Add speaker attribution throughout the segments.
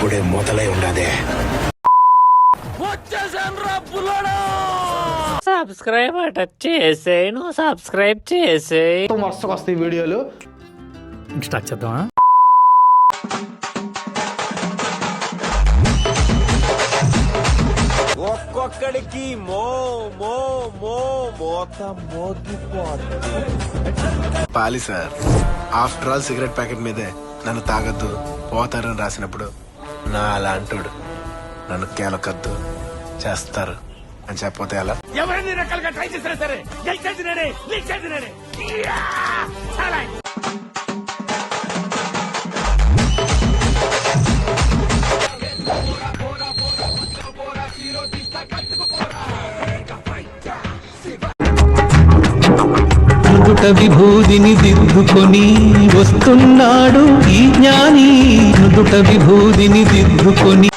Speaker 1: అప్పుడే మొదలై ఉండదే.
Speaker 2: సబ్స్క్రైబ్ అట చేసే, నువ్వు సబ్స్క్రైబ్ చేసే.
Speaker 3: మస్తుగా వస్తాయి వీడియోలు.
Speaker 2: స్టార్ట్ చేద్దామా?
Speaker 4: ఒక్కొక్కడికి మో మో మో మోత మోగిపోతుంది.
Speaker 1: పాలి sir, after all cigarette packet మీదే నన్ను తాగద్దు పోతారని రాసినప్పుడు నా అలా అంటాడు నన్ను కేలకద్దు చేస్తారు అని చెప్పపోతే అలా.
Speaker 4: ఎవరైనా రకాలుగా ట్రై చేసినా సరే గెలిచేది నేనే, గెలిచేది నేనే.
Speaker 5: నుదుట విభూదిని దిద్దుకొని వస్తున్నాడు ఈ జ్ఞాని. నుదుట విభూదిని దిద్దుకొని.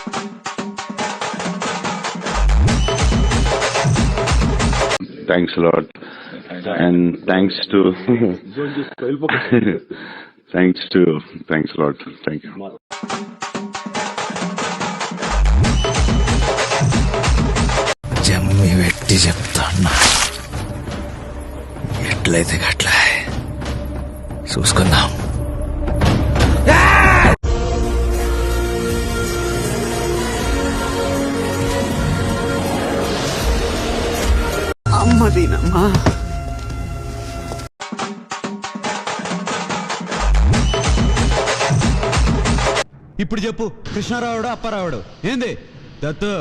Speaker 6: Thanks a lot, and thanks a lot. Thank you.
Speaker 1: జమ్మి పెట్టి చెప్తాన్నా, ఎట్లయితే గట్లా చూసుకుందాం.
Speaker 3: అమ్మదీనమ్మా.
Speaker 7: ఇప్పుడు చెప్పు, కృష్ణారావుడు అప్పారావుడు ఏంది? దత్తు,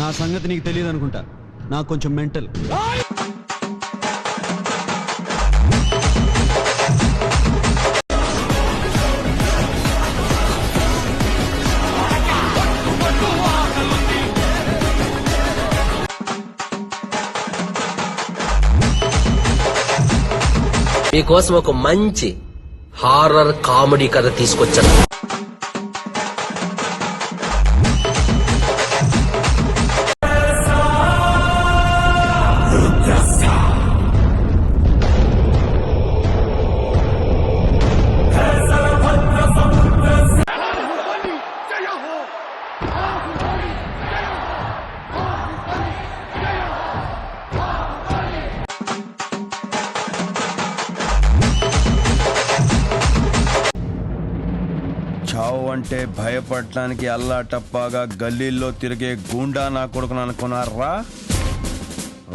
Speaker 7: నా సంగతి నీకు తెలియదు అనుకుంటా. నాకు కొంచెం మెంటల్.
Speaker 8: మీకోసం ఒక మంచి హారర్ కామెడీ కథ తీసుకొచ్చాను.
Speaker 9: చావు అంటే భయపడటానికి అల్లాటప్పాగా గల్లీల్లో తిరిగే గూండా నా కొడుకును అనుకున్నారా?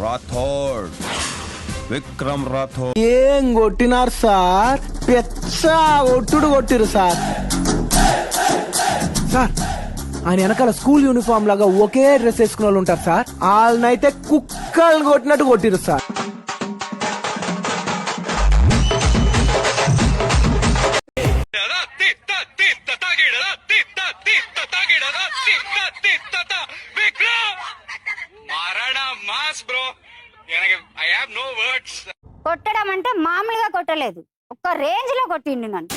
Speaker 9: రాథోడ్, విక్రమ్ రాథోడ్.
Speaker 3: ఏం కొట్టినారు సార్? పెచ్చ ఒట్టుడు కొట్టిరు సార్. సార్, ఆయన వెనకాల స్కూల్ యూనిఫామ్ లాగా ఒకే డ్రెస్ వేసుకున్న వాళ్ళు ఉంటారు సార్. వాళ్ళనైతే కుక్కలు కొట్టినట్టు కొట్టిరు సార్.
Speaker 10: కొట్టడం అంటే మామూలుగా కొట్టలేదు, ఒక్క రేంజ్ లో కొట్టిండు నన్ను.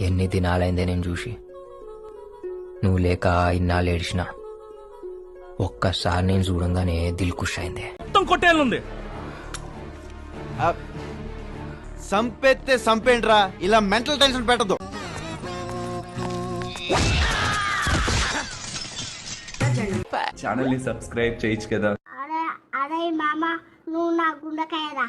Speaker 8: ఎన్ని దినాలైందే నేను చూసి, నువ్వు లేక ఇన్నాళ్ళు ఏడిచిన. ఒక్కసారి నేను చూడంగానే దిల్ ఖుష్ అయింది.
Speaker 4: మొత్తం కొట్టేయాలంది.
Speaker 3: సంపెత్తే సంపేండ్రా, ఇలా మెంటల్ టెన్షన్ పెట్టదు.
Speaker 7: ఛానల్ ని సబ్స్క్రైబ్ చేయొచ్చు కదా.
Speaker 10: అరే మామ, నువ్వు నా గుండెకాయరా.